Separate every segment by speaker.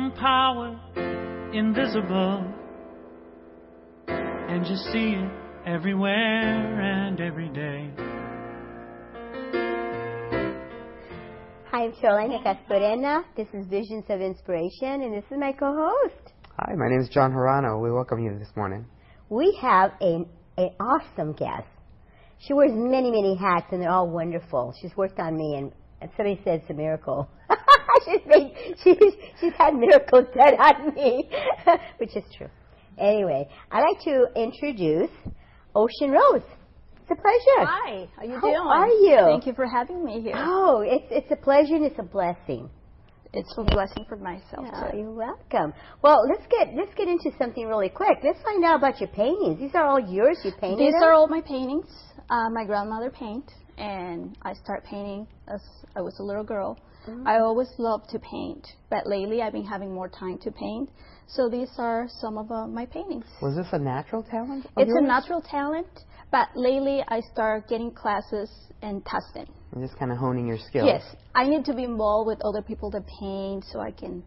Speaker 1: unknown power, invisible, and you see it everywhere and every day.
Speaker 2: Hi, I'm Carolina Castorena. This is Visions of Inspiration, and this is my co-host.
Speaker 3: Hi, my name is John Hirano. We welcome you this morning.
Speaker 2: We have an awesome guest. She wears many, many hats, and they're all wonderful. She's worked on me, and somebody said it's a miracle. she's had miracles done on me, which is true. Anyway, I'd like to introduce Ocean Rose. It's a pleasure.
Speaker 4: Hi, how you doing?
Speaker 2: How are you?
Speaker 4: Thank you for having me here.
Speaker 2: Oh, it's a pleasure and it's a blessing.
Speaker 4: It's a blessing for myself
Speaker 2: Yeah,
Speaker 4: too.
Speaker 2: you're welcome. Well, let's get into something really quick. Let's find out about your paintings. These are all yours. You painted
Speaker 4: These
Speaker 2: them?
Speaker 4: are all my paintings. My grandmother painted, and I started painting as I was a little girl. I always loved to paint, but lately I've been having more time to paint. So these are some of my paintings.
Speaker 3: Was this a natural talent?
Speaker 4: It's a natural talent, but lately I started getting classes and testing.
Speaker 3: And just kind of honing your skills.
Speaker 4: Yes, I need to be involved with other people that paint so I can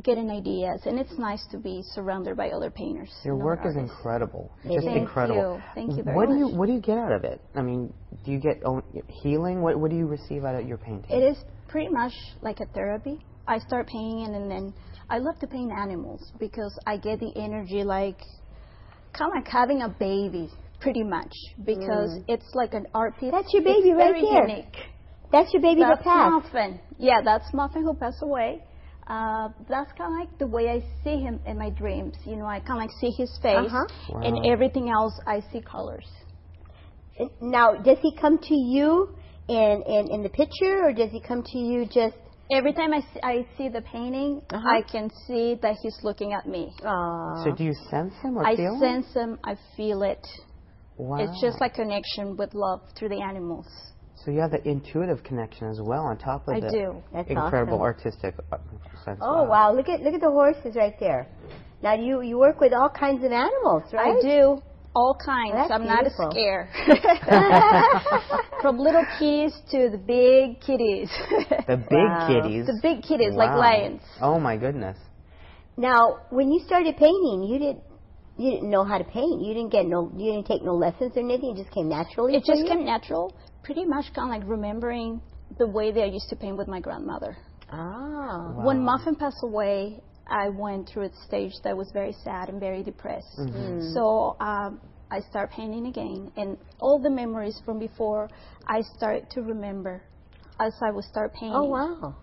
Speaker 4: get an ideas, and it's nice to be surrounded by other painters.
Speaker 3: Your work is
Speaker 4: artists.
Speaker 3: incredible.
Speaker 2: It
Speaker 3: Just
Speaker 2: is.
Speaker 3: incredible.
Speaker 4: Thank you very much.
Speaker 3: What do you get out of it? I mean, do you get healing? What do you receive out of your painting?
Speaker 4: It is pretty much like a therapy. I start painting, and then I love to paint animals because I get the energy like kind of like having a baby, pretty much, because it's like an art piece.
Speaker 2: That's your baby
Speaker 4: it's
Speaker 2: right
Speaker 4: very
Speaker 2: there.
Speaker 4: Unique.
Speaker 2: That's your baby
Speaker 4: That's
Speaker 2: that passed.
Speaker 4: Muffin. Yeah, that's Muffin who passed away. That's kind of like the way I see him in my dreams. You know, I kind of like see his face,
Speaker 3: Wow.
Speaker 4: and everything else I see colors.
Speaker 2: Now, does he come to you in the picture, or does he come to you just...
Speaker 4: Every time I see the painting, I can see that he's looking at me.
Speaker 2: Aww.
Speaker 3: So do you sense him or
Speaker 4: I
Speaker 3: feel him?
Speaker 4: sense him, I feel it.
Speaker 3: Wow.
Speaker 4: It's just like connection with love through the animals.
Speaker 3: So you have the intuitive connection as well on top of
Speaker 4: I
Speaker 3: the
Speaker 4: do.
Speaker 2: That's
Speaker 3: incredible
Speaker 2: awesome.
Speaker 3: artistic sense.
Speaker 2: Oh, wow. Look at the horses right there. Now, you work with all kinds of animals, right?
Speaker 4: I do. All kinds.
Speaker 2: That's
Speaker 4: I'm
Speaker 2: beautiful.
Speaker 4: not scared. From little kitties to the big kitties.
Speaker 3: The big kitties.
Speaker 4: The big kitties, like
Speaker 3: Wow.
Speaker 4: lions.
Speaker 3: Oh my goodness.
Speaker 2: Now, when you started painting, you didn't know how to paint. You didn't take no lessons or anything. It just came naturally.
Speaker 4: It
Speaker 2: for
Speaker 4: just
Speaker 2: you?
Speaker 4: came natural. Pretty much kind of like remembering the way that I used to paint with my grandmother.
Speaker 2: Ah.
Speaker 3: Wow.
Speaker 4: When Muffin passed away, I went through a stage that was very sad and very depressed. So I started painting again, and all the memories from before I started to remember as I would start painting.
Speaker 2: Oh, wow.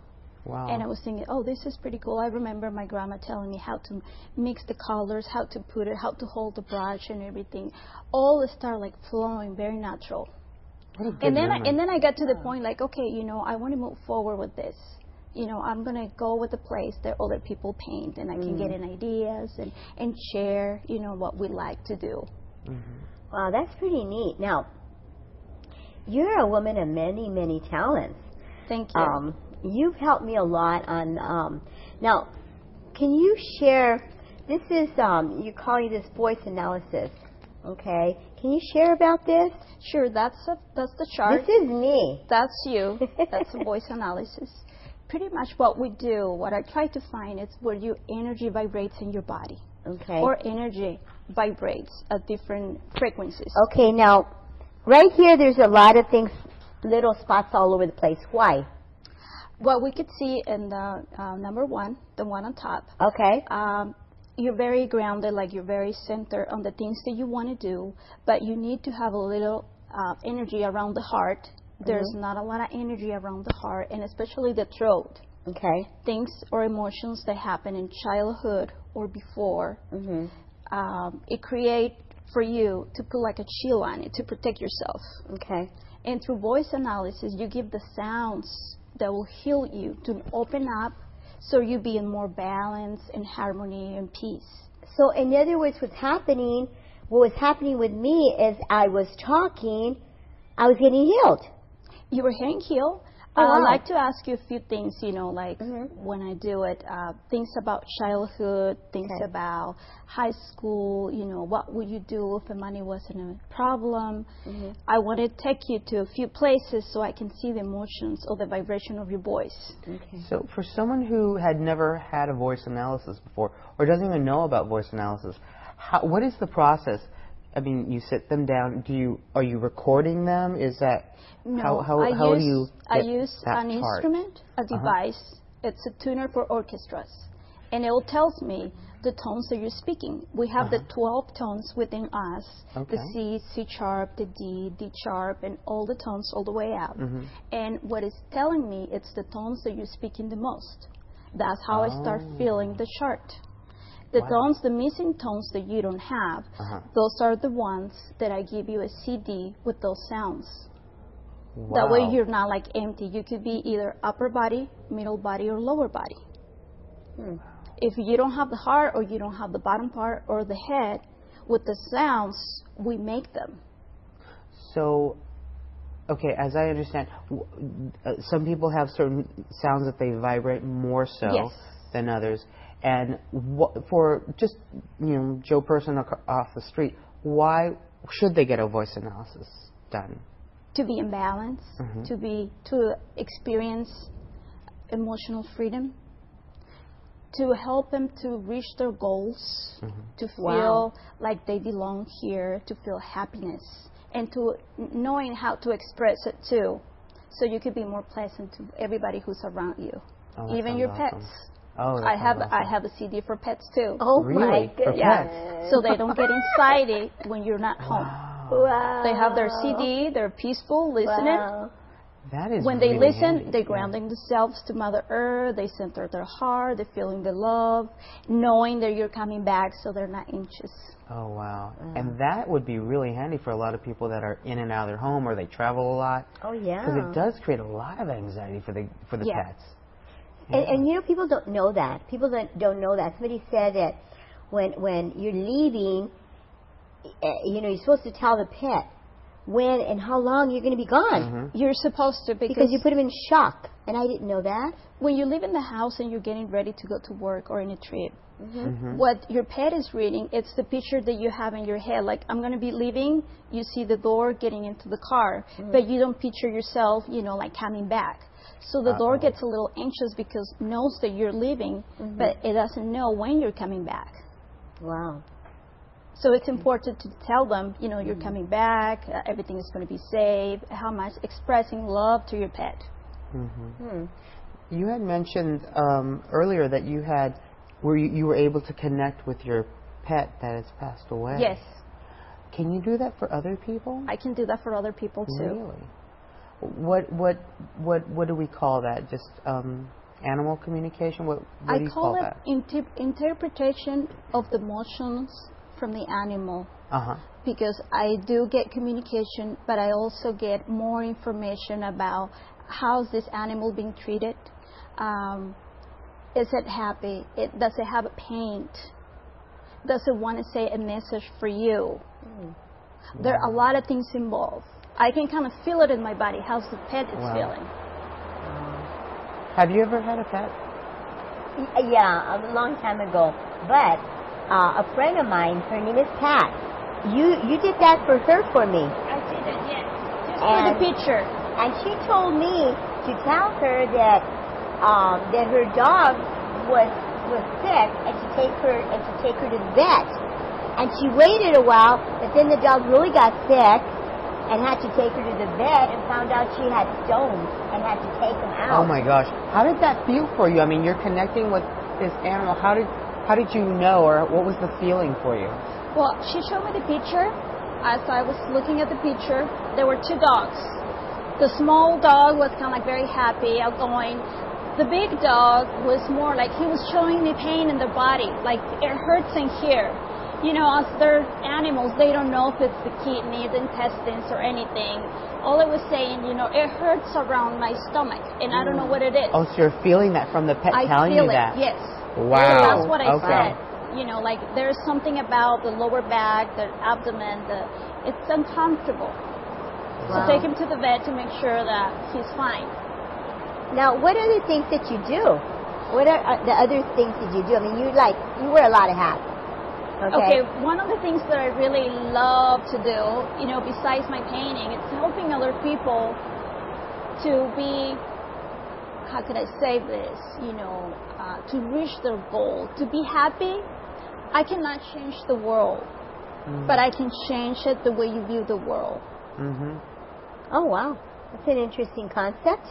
Speaker 3: Wow.
Speaker 4: And I was thinking, oh, this is pretty cool. I remember my grandma telling me how to mix the colors, how to put it, how to hold the brush and everything. All started like flowing, very natural.
Speaker 3: What a good
Speaker 4: And then
Speaker 3: memory.
Speaker 4: I got to the point like, okay, you know, I want to move forward with this. You know, I'm going to go with the place that other people paint, and I can get in ideas and share, you know, what we like to do.
Speaker 2: Wow, that's pretty neat. Now, you're a woman of many, many talents.
Speaker 4: Thank you.
Speaker 2: You've helped me a lot on. Now, can you share? This is you're calling this voice analysis. Okay, can you share about this?
Speaker 4: Sure, that's the chart.
Speaker 2: This is me.
Speaker 4: That's you. That's a voice analysis. Pretty much what we do, what I try to find is where your energy vibrates in your body.
Speaker 2: Okay.
Speaker 4: Or energy vibrates at different frequencies.
Speaker 2: Okay, now, right here, there's a lot of things, little spots all over the place. Why?
Speaker 4: What we could see in the number one, the one on top,
Speaker 2: Okay.
Speaker 4: you're very grounded, like you're very centered on the things that you want to do, but you need to have a little energy around the heart. There's not a lot of energy around the heart, and especially the throat.
Speaker 2: Okay.
Speaker 4: Things or emotions that happen in childhood or before, it creates for you to put like a chill on it to protect yourself.
Speaker 2: Okay.
Speaker 4: And through voice analysis, you give the sounds that will heal you to open up so you be in more balance and harmony and peace.
Speaker 2: So, in other words, what was happening with me is I was talking, I was getting healed.
Speaker 4: You were getting healed. I'd like to ask you a few things, like when I do it, things about childhood, things about high school, what would you do if the money wasn't a problem? I want to take you to a few places so I can see the emotions or the vibration of your voice.
Speaker 2: Okay.
Speaker 3: So for someone who had never had a voice analysis before or doesn't even know about voice analysis, what is the process? I mean, you sit them down. Are you recording them? Is that
Speaker 4: no?
Speaker 3: How do you?
Speaker 4: I use an instrument, a device. It's a tuner for orchestras, and it tells me the tones that you're speaking. We have the 12 tones within us: the C, C sharp, the D, D sharp, and all the tones all the way out. And what it's telling me, it's the tones that you're speaking the most. That's how I start feeling the chart. The tones, the missing tones that you don't have, those are the ones that I give you a CD with those sounds. That way you're not like empty. You could be either upper body, middle body, or lower body. If you don't have the heart or you don't have the bottom part or the head, with the sounds, we make them.
Speaker 3: So, okay, as I understand, some people have certain sounds that they vibrate more so than others. And for just, Joe person off the street, why should they get a voice analysis done?
Speaker 4: To be in balance, to experience emotional freedom, to help them to reach their goals, to feel like they belong here, to feel happiness, and to knowing how to express it too, so you could be more pleasant to everybody who's around you, even your pets.
Speaker 3: Oh,
Speaker 4: I have a CD for pets too.
Speaker 2: Oh,
Speaker 3: really?
Speaker 2: my goodness.
Speaker 3: Yeah.
Speaker 4: So they don't get anxiety when you're not home.
Speaker 2: Wow.
Speaker 4: They have their CD, they're peaceful, listening.
Speaker 2: Wow.
Speaker 3: That is
Speaker 4: when they
Speaker 3: really
Speaker 4: listen,
Speaker 3: handy.
Speaker 4: they're grounding themselves to Mother Earth, they center their heart, they're feeling the love, knowing that you're coming back so they're not anxious.
Speaker 3: Oh, wow. And that would be really handy for a lot of people that are in and out of their home or they travel a lot.
Speaker 2: Oh, yeah.
Speaker 3: Because it does create a lot of anxiety for the pets.
Speaker 2: And people don't know that. People don't know that. Somebody said that when you're leaving, you're supposed to tell the pet when and how long you're going to be gone.
Speaker 4: You're supposed to
Speaker 2: because you put them in shock. And I didn't know that.
Speaker 4: When you live in the house and you're getting ready to go to work or in a trip, what your pet is reading, it's the picture that you have in your head. Like, I'm going to be leaving, you see the door getting into the car, but you don't picture yourself, like coming back. So the door gets a little anxious because it knows that you're leaving, but it doesn't know when you're coming back.
Speaker 2: Wow.
Speaker 4: So it's important to tell them, you're coming back, everything is going to be safe, how much expressing love to your pet.
Speaker 3: You had mentioned earlier that you were able to connect with your pet that has passed away.
Speaker 4: Yes.
Speaker 3: Can you do that for other people?
Speaker 4: I can do that for other people too.
Speaker 3: Really? What do we call that? Just animal communication? What do you call that?
Speaker 4: I call it interpretation of the emotions from the animal. Because I do get communication, but I also get more information about how's this animal being treated. Is it happy? Does it have a pain? Does it want to say a message for you? There are a lot of things involved. I can kind of feel it in my body, how the pet is feeling.
Speaker 3: Have you ever had a pet?
Speaker 2: Yeah, a long time ago. But a friend of mine, her name is Pat. You did that for her for me.
Speaker 4: I did it, yes. Just for the picture.
Speaker 2: And she told me to tell her that her dog was sick and to take her to the vet. And she waited a while, but then the dog really got sick and had to take her to the vet and found out she had stones and had to take them out.
Speaker 3: Oh my gosh. How did that feel for you? I mean, you're connecting with this animal. How did you know, or what was the feeling for you?
Speaker 4: Well, she showed me the picture. As I was looking at the picture, there were two dogs. The small dog was kind of like very happy, outgoing. The big dog was more like he was showing me pain in the body, like it hurts in here. As they're animals, they don't know if it's the kidney, the intestines, or anything. All I was saying, it hurts around my stomach, and I don't know what it is.
Speaker 3: Oh, so you're feeling that from the pet telling you that?
Speaker 4: I feel it, yes.
Speaker 3: Wow.
Speaker 4: So that's what I said. Like there's something about the lower back, the abdomen, it's uncomfortable. So take him to the vet to make sure that he's fine.
Speaker 2: Now, what other things that you do? What are the other things that you do? I mean, you wear a lot of hats.
Speaker 4: Okay, one of the things that I really love to do, besides my painting, it's helping other people to be, how could I say this, to reach their goal, to be happy. I cannot change the world, but I can change it the way you view the world.
Speaker 3: Mm-hmm.
Speaker 2: Oh, wow. That's an interesting concept.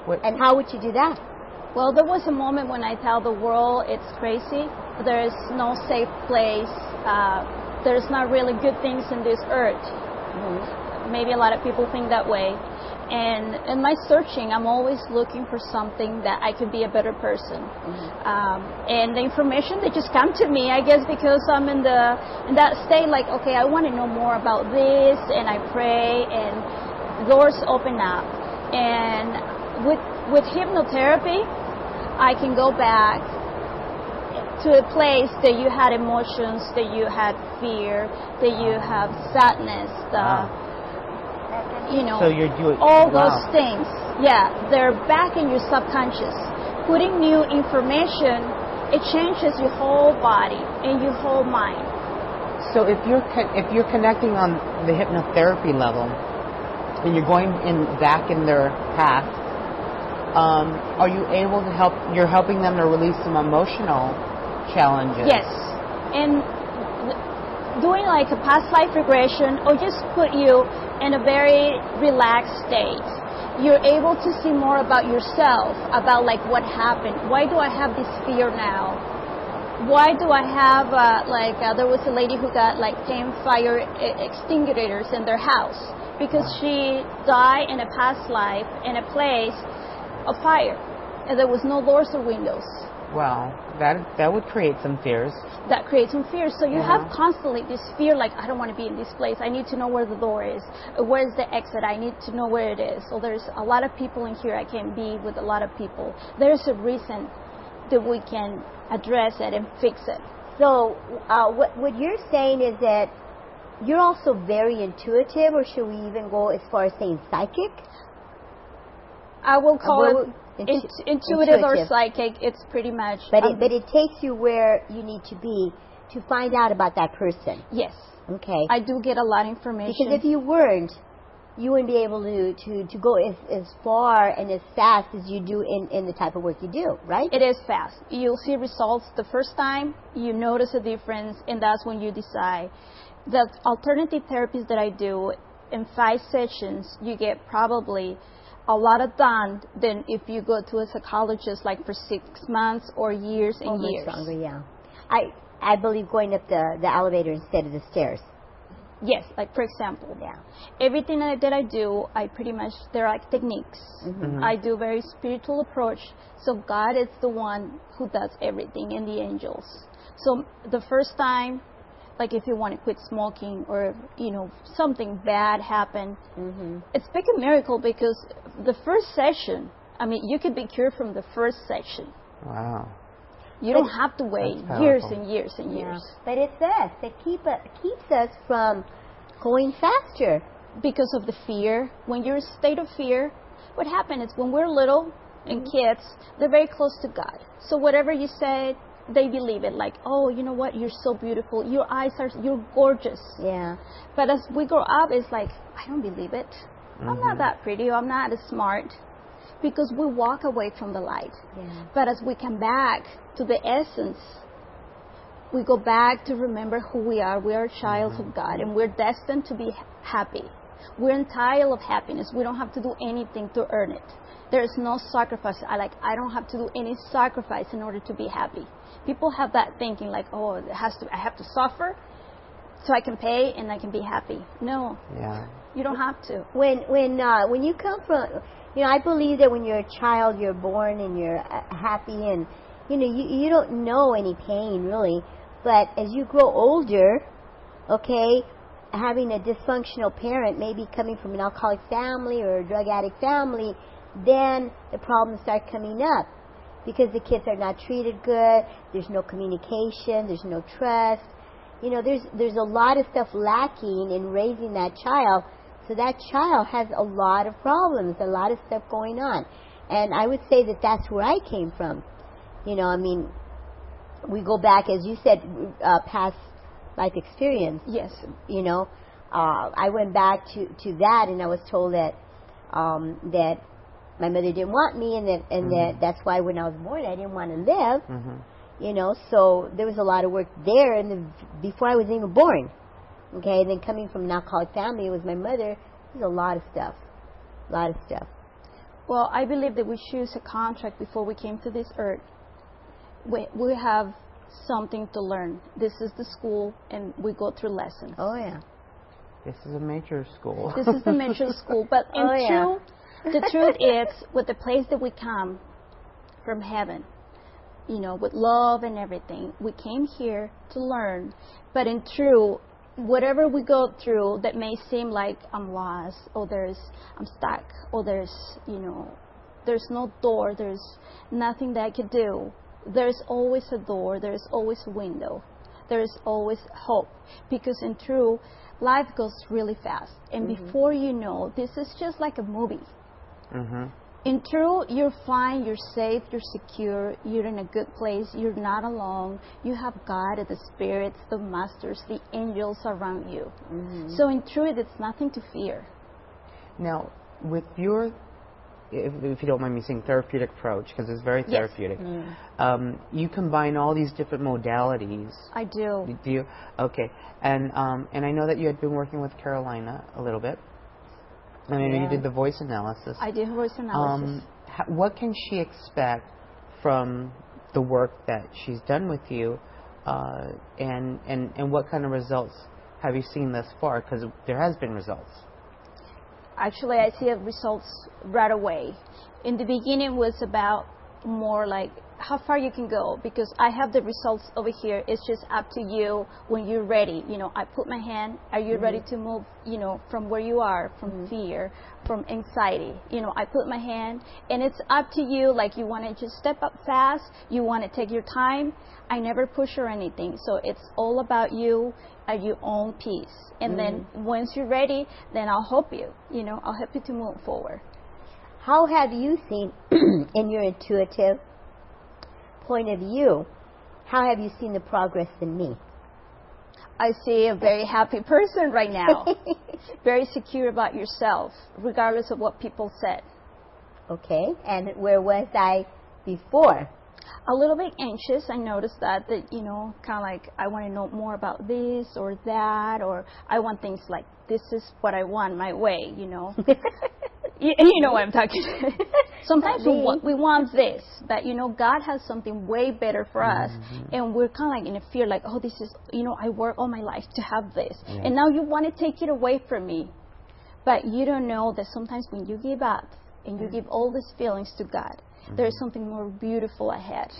Speaker 2: And how would you do that?
Speaker 4: Well, there was a moment when I tell the world it's crazy. There is no safe place. There's not really good things in this earth. Mm-hmm. Maybe a lot of people think that way. And in my searching, I'm always looking for something that I could be a better person. Mm-hmm. And the information that just come to me, I guess, because I'm in that state, like, okay, I want to know more about this, and I pray, and doors open up. And with hypnotherapy, I can go back to a place that you had emotions, that you had fear, that you have sadness,
Speaker 3: so you're doing
Speaker 4: all those things. Yeah, they're back in your subconscious. Putting new information, it changes your whole body and your whole mind.
Speaker 3: So if you're connecting on the hypnotherapy level, and you're going back in their past, are you able to help? You're helping them to release some emotional challenges.
Speaker 4: Yes, and doing like a past life regression, or just put you in a very relaxed state. You're able to see more about yourself, about like what happened. Why do I have this fear now? Why do I have there was a lady who got like 10 fire extinguishers in their house because she died in a past life in a place of fire, and there was no doors or windows.
Speaker 3: Wow, that would create some fears.
Speaker 4: That creates some fears. So you have constantly this fear, like, I don't want to be in this place. I need to know where the door is. Where is the exit? I need to know where it is. So there's a lot of people in here. I can be with a lot of people. There's a reason that we can address it and fix it.
Speaker 2: So what you're saying is that you're also very intuitive, or should we even go as far as saying psychic?
Speaker 4: I will call it intuitive or psychic. It's pretty much.
Speaker 2: But it takes you where you need to be to find out about that person.
Speaker 4: Yes.
Speaker 2: Okay.
Speaker 4: I do get a lot of information.
Speaker 2: Because if you weren't, you wouldn't be able to go as far and as fast as you do in the type of work you do, right?
Speaker 4: It is fast. You'll see results the first time, you notice a difference, and that's when you decide. The alternative therapies that I do, in 5 sessions, you get probably a lot of done than if you go to a psychologist like for 6 months or years and years.
Speaker 2: Much longer, yeah. I believe going up the elevator instead of the stairs.
Speaker 4: Yes, like for example, everything that I do, I pretty much, they're like techniques. Mm-hmm. I do very spiritual approach, so God is the one who does everything, and the angels. So the first time, like if you want to quit smoking, or something bad happened, it's big a miracle, because the first session, I mean, you could be cured from the first session.
Speaker 3: Wow.
Speaker 4: You don't have to wait years and years and years.
Speaker 2: But it's us that keeps us from going faster.
Speaker 4: Because of the fear. When you're in a state of fear, what happens is when we're little and kids, they're very close to God. So whatever you say, they believe it. Like, oh, you know what? You're so beautiful. Your eyes you're gorgeous.
Speaker 2: Yeah.
Speaker 4: But as we grow up, it's like, I don't believe it. I'm not that pretty. I'm not as smart. Because we walk away from the light. Yeah. But as we come back to the essence, we go back to remember who we are. We are childs of God, and we're destined to be happy. We're entitled of happiness. We don't have to do anything to earn it. There is no sacrifice. I don't have to do any sacrifice in order to be happy. People have that thinking, like, oh, I have to suffer so I can pay and I can be happy. No.
Speaker 3: Yeah.
Speaker 4: You don't have to.
Speaker 2: When you come from, I believe that when you're a child, you're born and you're happy, and you don't know any pain really. But as you grow older, okay, having a dysfunctional parent, maybe coming from an alcoholic family or a drug addict family, then the problems start coming up, because the kids are not treated good. There's no communication. There's no trust. There's a lot of stuff lacking in raising that child, So that child has a lot of problems, a lot of stuff going on. And I would say that that's where I came from. You know, I mean, we go back, as you said, past life experience.
Speaker 4: Yes.
Speaker 2: You know, I went back to that, and I was told that that my mother didn't want me, and that that's why when I was born I didn't want to live. You know, so there was a lot of work there, and before I was even born. Okay, and then coming from an alcoholic family, it was my mother. There's a lot of stuff,
Speaker 4: Well, I believe that we choose a contract before we came to this earth. We have something to learn. This is the school, and we go through lessons.
Speaker 2: Oh yeah.
Speaker 3: This is a major school.
Speaker 4: This is the major school, but the truth is, with the place that we come from heaven, you know, with love and everything, we came here to learn. But in true, whatever we go through that may seem like I'm lost, or I'm stuck, or there's no door, there's nothing that I could do. There's always a door, there's always a window, there's always hope. Because in true, life goes really fast. And before you know, this is just like a movie. In true, you're fine, you're safe, you're secure, you're in a good place, you're not alone. You have God, the spirits, the masters, the angels around you. So in true, there's nothing to fear.
Speaker 3: Now, with your, if you don't mind me saying, therapeutic approach, because it's very therapeutic, you combine all these different modalities.
Speaker 4: I do.
Speaker 3: Do you? Okay. And I know that you had been working with Carolina a little bit. I mean, you did the voice analysis.
Speaker 4: I did voice analysis.
Speaker 3: What can she expect from the work that she's done with you, and what kind of results have you seen thus far? Because there has been results.
Speaker 4: Actually, I see results right away. In the beginning, it was about more like how far you can go, because I have the results over here. It's just up to you when you're ready. You know, I put my hand. Are you ready to move, you know, from where you are, from fear, from anxiety? You know, I put my hand, and it's up to you. Like, you want to just step up fast. You want to take your time. I never push or anything. So it's all about you at your own pace. And then once you're ready, then I'll help you. You know, I'll help you to move forward.
Speaker 2: How have you seen, in your intuitive point of view, how have you seen the progress in me?
Speaker 4: I see a very happy person right now. Very secure about yourself, regardless of what people said.
Speaker 2: Okay, and where was I before?
Speaker 4: A little bit anxious. I noticed that, you know, kind of like, I want to know more about this or that, or I want things like, this is what I want, my way, you know. You know what I'm talking about. Sometimes we want this, but, you know, God has something way better for us, and we're kind of like in a fear, like, oh, this is, you know, I work all my life to have this, and now you want to take it away from me. But you don't know that sometimes when you give up and you give all these feelings to God, there is something more beautiful ahead.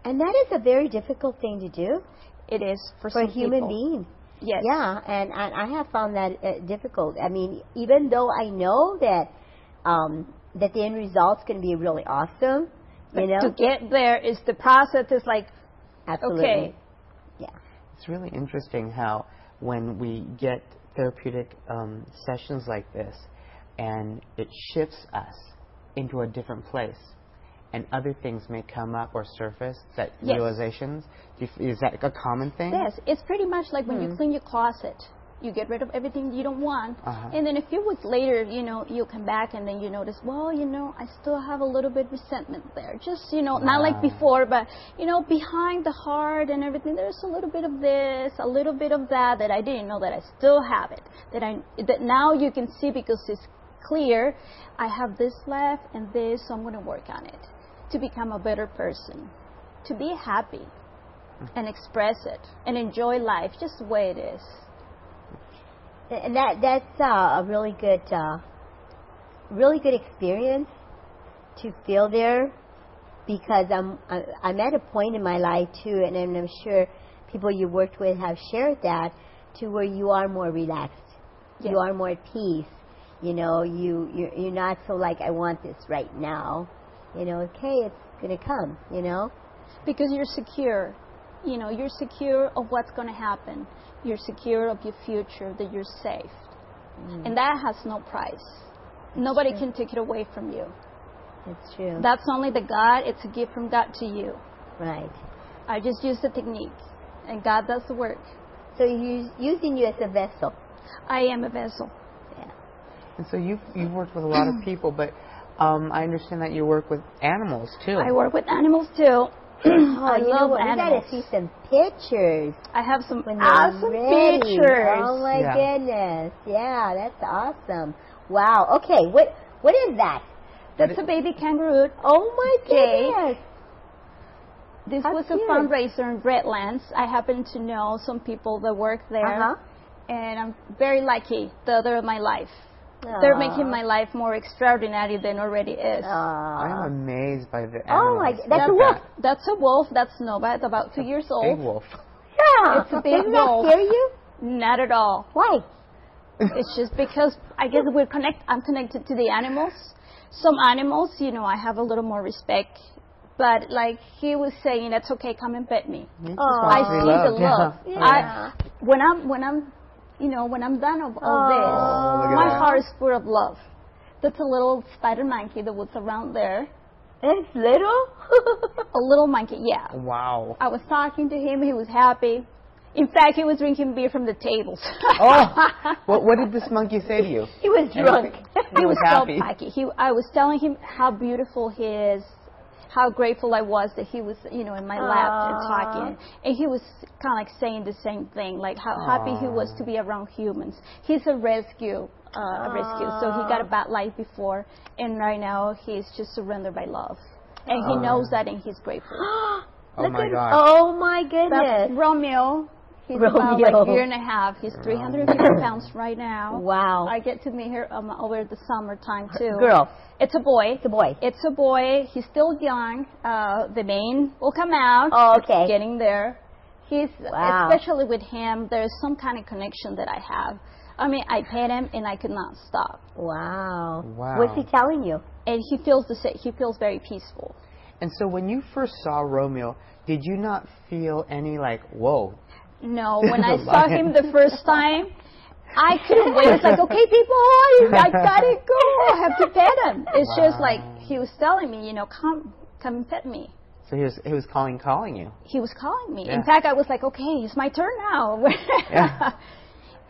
Speaker 2: And that is a very difficult thing to do.
Speaker 4: It is for
Speaker 2: a human
Speaker 4: people.
Speaker 2: being.
Speaker 4: Yes.
Speaker 2: Yeah, and I have found that difficult. I mean, even though I know that that the end result's going to be really awesome,
Speaker 4: but
Speaker 2: you know,
Speaker 4: to get there is the process. Is like,
Speaker 2: absolutely.
Speaker 4: Okay.
Speaker 2: Yeah.
Speaker 3: It's really interesting how when we get therapeutic sessions like this, and it shifts us into a different place, and other things may come up or surface, that realizations. Is that a common thing?
Speaker 4: Yes, it's pretty much like when you clean your closet. You get rid of everything you don't want, and then a few weeks later, you know, you come back and then you notice, well, you know, I still have a little bit of resentment there. Just, you know, not like before, but, you know, behind the heart and everything, there's a little bit of this, a little bit of that I didn't know that I still have it. That now you can see, because it's clear, I have this left and this, so I'm going to work on it to become a better person, to be happy and express it and enjoy life just the way it is.
Speaker 2: And that's a really good experience to feel there, because I'm at a point in my life too, and I'm sure people you worked with have shared that, to where you are more relaxed, you are more at peace. You know, you're not so like, I want this right now. You know, okay, it's gonna come. You know,
Speaker 4: because you're secure. You know, you're secure of what's going to happen. You're secure of your future, that you're safe. And that has no price. Nobody can take it away from you.
Speaker 2: It's true.
Speaker 4: That's only the God. It's a gift from God to you.
Speaker 2: Right.
Speaker 4: I just use the technique, and God does the work.
Speaker 2: So He's using you as a vessel.
Speaker 4: I am a vessel.
Speaker 2: Yeah.
Speaker 3: And so you've worked with a lot of people, but I understand that you work with animals too.
Speaker 4: I work with animals too. I
Speaker 2: you know
Speaker 4: love
Speaker 2: what?
Speaker 4: animals.
Speaker 2: We gotta see some pictures.
Speaker 4: I have some
Speaker 2: When they're
Speaker 4: awesome
Speaker 2: ready.
Speaker 4: pictures.
Speaker 2: Oh my
Speaker 3: Yeah.
Speaker 2: goodness! Yeah, that's awesome. Wow. Okay, what is that?
Speaker 4: That's a baby kangaroo.
Speaker 2: Oh my
Speaker 4: Jay.
Speaker 2: goodness!
Speaker 4: This
Speaker 2: How
Speaker 4: was
Speaker 2: cute.
Speaker 4: a fundraiser in Redlands. I happen to know some people that work there, and I'm very lucky that they're in my life. They're making my life more extraordinary than already is.
Speaker 3: I'm amazed by the animals.
Speaker 2: Oh my! That's a wolf.
Speaker 4: That's a wolf. That's Nova. It's about 2 years
Speaker 3: Big
Speaker 4: old.
Speaker 3: wolf.
Speaker 2: Yeah.
Speaker 4: It's a big
Speaker 2: Doesn't
Speaker 4: wolf.
Speaker 2: that scare you?
Speaker 4: Not at all.
Speaker 2: Why?
Speaker 4: It's just because I guess I'm connected to the animals. Some animals, I have a little more respect. But like he was saying, that's okay. Come and pet me. I see the love.
Speaker 2: Yeah.
Speaker 4: When I'm done of all this,
Speaker 3: look at
Speaker 4: my
Speaker 3: that.
Speaker 4: heart is full of love. That's a little spider monkey that was around there.
Speaker 2: It's little.
Speaker 4: A little monkey, yeah.
Speaker 3: Wow.
Speaker 4: I was talking to him. He was happy. In fact, he was drinking beer from the tables.
Speaker 3: What did this monkey say to you?
Speaker 2: He was drunk.
Speaker 3: He was happy.
Speaker 4: So happy. I was telling him how beautiful he is, how grateful I was that he was, in my lap and talking. And he was kind of like saying the same thing, like how happy he was to be around humans. He's a rescue, so he got a bad life before, and right now he's just surrendered by love. And he knows that, and he's grateful.
Speaker 3: Oh my gosh.
Speaker 2: Oh my goodness.
Speaker 4: That's Romeo. He's about like a year and a half. He's 350 pounds right now.
Speaker 2: Wow.
Speaker 4: I get to meet her over the summertime too.
Speaker 2: Girl.
Speaker 4: It's a boy.
Speaker 2: It's a boy.
Speaker 4: It's a boy. He's still young. The mane will come out.
Speaker 2: Oh, okay.
Speaker 4: It's getting there.
Speaker 2: Wow.
Speaker 4: Especially with him, there's some kind of connection that I have. I mean, I pet him and I could not stop.
Speaker 2: Wow.
Speaker 3: Wow.
Speaker 2: What's he telling you?
Speaker 4: And he feels the same. He feels very peaceful.
Speaker 3: And so when you first saw Romeo, did you not feel any like, whoa?
Speaker 4: No, when I saw him the first time, I couldn't wait. It's like, okay, people, I gotta go. I have to pet him. It's just like he was telling me, come and pet me.
Speaker 3: So he was calling you.
Speaker 4: He was calling me.
Speaker 3: Yeah.
Speaker 4: In fact, I was like, okay, it's my turn now.
Speaker 3: Yeah.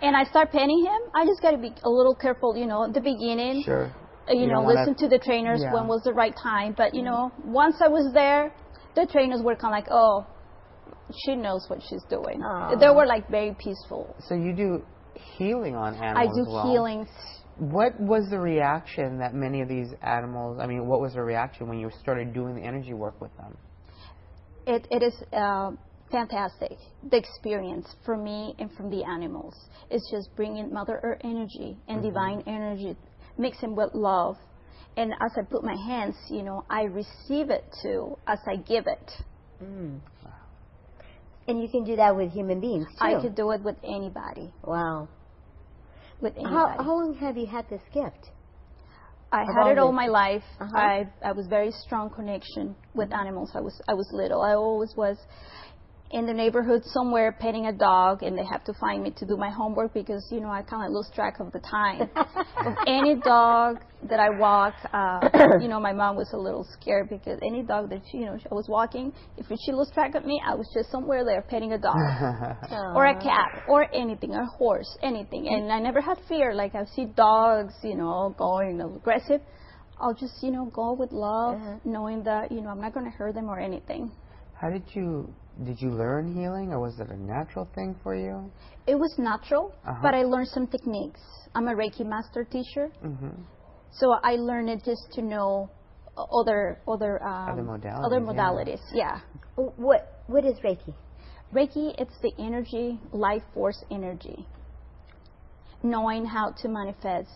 Speaker 4: And I start petting him. I just got to be a little careful, at the beginning.
Speaker 3: Sure.
Speaker 4: Listen to the trainers when was the right time. But, once I was there, the trainers were kind of like, oh, she knows what she's doing.
Speaker 2: Aww.
Speaker 4: They were like very peaceful.
Speaker 3: So you do healing on animals
Speaker 4: I do
Speaker 3: as well.
Speaker 4: healings.
Speaker 3: What was the reaction that many of these animals, what was the reaction when you started doing the energy work with them?
Speaker 4: It is fantastic, the experience for me and from the animals. It's just bringing Mother Earth energy and divine energy, mixing with love. And as I put my hands, I receive it too as I give it.
Speaker 2: Mm. And you can do that with human beings too.
Speaker 4: I could do it with anybody.
Speaker 2: Wow.
Speaker 4: With anybody.
Speaker 2: How long have you had this gift?
Speaker 4: I had it all my life.
Speaker 2: Uh-huh.
Speaker 4: I was very strong connection with animals. I was little. I always was in the neighborhood somewhere petting a dog, and they have to find me to do my homework because I kind of lose track of the time. Of any dog that I walk, my mom was a little scared because any dog that I was walking, if she lost track of me, I was just somewhere there petting a dog or a cat or anything, or a horse, anything. And I never had fear. Like I see dogs, going aggressive. I'll just go with love, knowing that I'm not going to hurt them or anything.
Speaker 3: How did you learn healing, or was it a natural thing for you?
Speaker 4: It was natural, but I learned some techniques. I'm a Reiki master teacher, so I learned it just to know other modalities. Yeah.
Speaker 2: What is Reiki?
Speaker 4: Reiki, it's the energy, life force energy. Knowing how to manifest,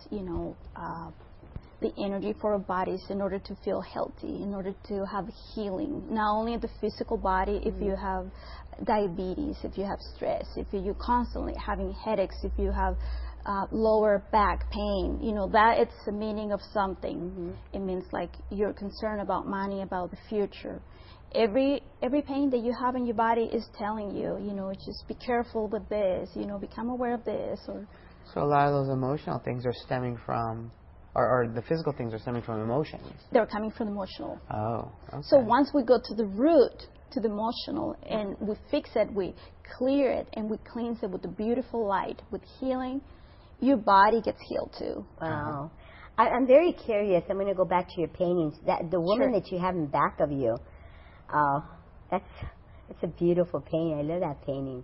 Speaker 4: the energy for our bodies in order to feel healthy, in order to have healing, not only in the physical body, if you have diabetes, if you have stress, if you're constantly having headaches, if you have lower back pain, that it's the meaning of something. It means like you're concerned about money, about the future. Every pain that you have in your body is telling you, just be careful with this, become aware of this, or
Speaker 3: So a lot of those emotional things are stemming from, or the physical things are stemming from emotions.
Speaker 4: They're coming from emotional.
Speaker 3: Oh, okay.
Speaker 4: So once we go to the root, to the emotional, and we fix it, we clear it, and we cleanse it with the beautiful light, with healing, your body gets healed too.
Speaker 2: Wow. I'm very curious. I'm going to go back to your paintings. The woman that you have in back of you, it's a beautiful painting. I love that painting.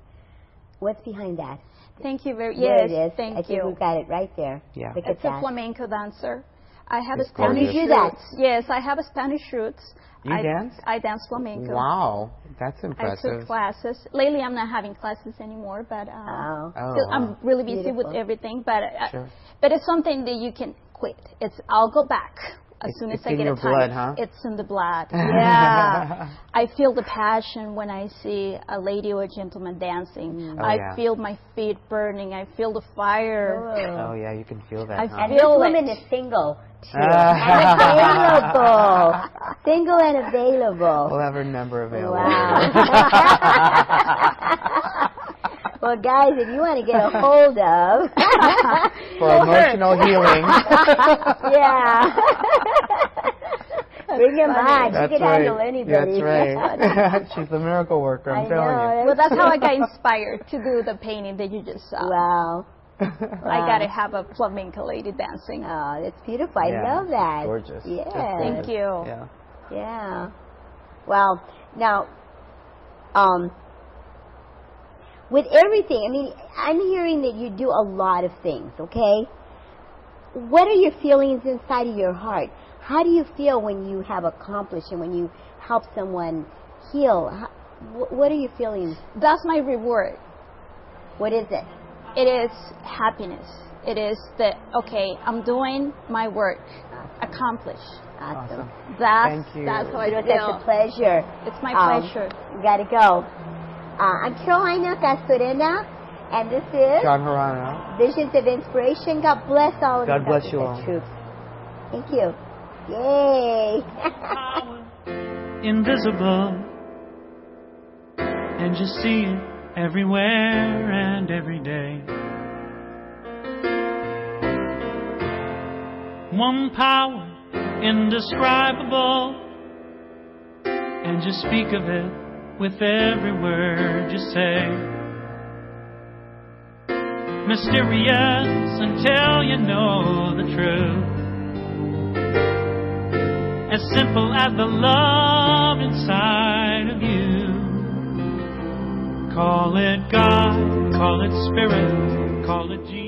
Speaker 2: What's behind that?
Speaker 4: Thank you very much.
Speaker 2: There
Speaker 4: yes,
Speaker 2: it is.
Speaker 4: thank
Speaker 2: I think
Speaker 4: you.
Speaker 2: we've got it right there.
Speaker 3: Yeah.
Speaker 2: Look at
Speaker 4: It's a
Speaker 2: that.
Speaker 4: flamenco dancer. I have
Speaker 3: It's
Speaker 4: a Spanish
Speaker 3: gorgeous.
Speaker 2: You do that?
Speaker 4: roots. Yes, I have a Spanish roots.
Speaker 3: You dance?
Speaker 4: I dance flamenco.
Speaker 3: Wow, that's
Speaker 4: I
Speaker 3: impressive.
Speaker 4: took classes. Lately, I'm not having classes anymore, but
Speaker 2: Oh.
Speaker 4: still, I'm really busy with
Speaker 2: Beautiful.
Speaker 4: everything. But
Speaker 3: Sure.
Speaker 4: but it's something that you can quit. I'll go back as soon as
Speaker 3: It's
Speaker 4: I
Speaker 3: in
Speaker 4: get
Speaker 3: your
Speaker 4: a time.
Speaker 3: blood, huh?
Speaker 4: It's in the blood. Yeah, I feel the passion when I see a lady or a gentleman dancing.
Speaker 3: Oh,
Speaker 4: I
Speaker 3: yeah.
Speaker 4: feel my feet burning. I feel the fire.
Speaker 3: Oh yeah, you can feel that.
Speaker 4: I
Speaker 3: huh?
Speaker 2: And this
Speaker 4: feel
Speaker 2: woman
Speaker 4: it.
Speaker 2: is single, too. And available. Single and available.
Speaker 3: We'll have her number available.
Speaker 2: Wow. Well, guys, if you want to get a hold of...
Speaker 3: For emotional healing.
Speaker 2: Yeah. Bring him on.
Speaker 3: That's
Speaker 2: She can
Speaker 3: right.
Speaker 2: handle anybody.
Speaker 3: That's right. She's the miracle worker, I'm telling you.
Speaker 4: Well, that's how I got inspired to do the painting that you just saw.
Speaker 2: Wow.
Speaker 4: I got to have a flamenco lady dancing.
Speaker 2: Oh, that's beautiful. I
Speaker 3: Yeah,
Speaker 2: love that.
Speaker 3: gorgeous.
Speaker 2: Yeah.
Speaker 3: That's
Speaker 4: Thank
Speaker 3: gorgeous.
Speaker 4: you.
Speaker 3: Yeah.
Speaker 2: Yeah. Well, now, with everything, I mean, I'm hearing that you do a lot of things, okay? What are your feelings inside of your heart? How do you feel when you have accomplished and when you help someone heal? What are your feelings?
Speaker 4: That's my reward.
Speaker 2: What is it?
Speaker 4: It is happiness. It is that, okay, I'm doing my work. Accomplished.
Speaker 2: Awesome.
Speaker 3: Thank you.
Speaker 4: That's how I
Speaker 2: It's
Speaker 4: feel.
Speaker 2: a pleasure.
Speaker 4: It's my pleasure.
Speaker 2: We got to go. I'm Carolina Castorena, and this is
Speaker 3: John Harana.
Speaker 2: Visions of Inspiration. God bless all of you.
Speaker 3: God bless you all.
Speaker 2: Troops. Thank you. Yay.
Speaker 1: Invisible, and you see it everywhere and every day. One power indescribable, and you speak of it with every word you say. Mysterious until you know the truth. As simple as the love inside of you. Call it God, call it Spirit, call it Jesus.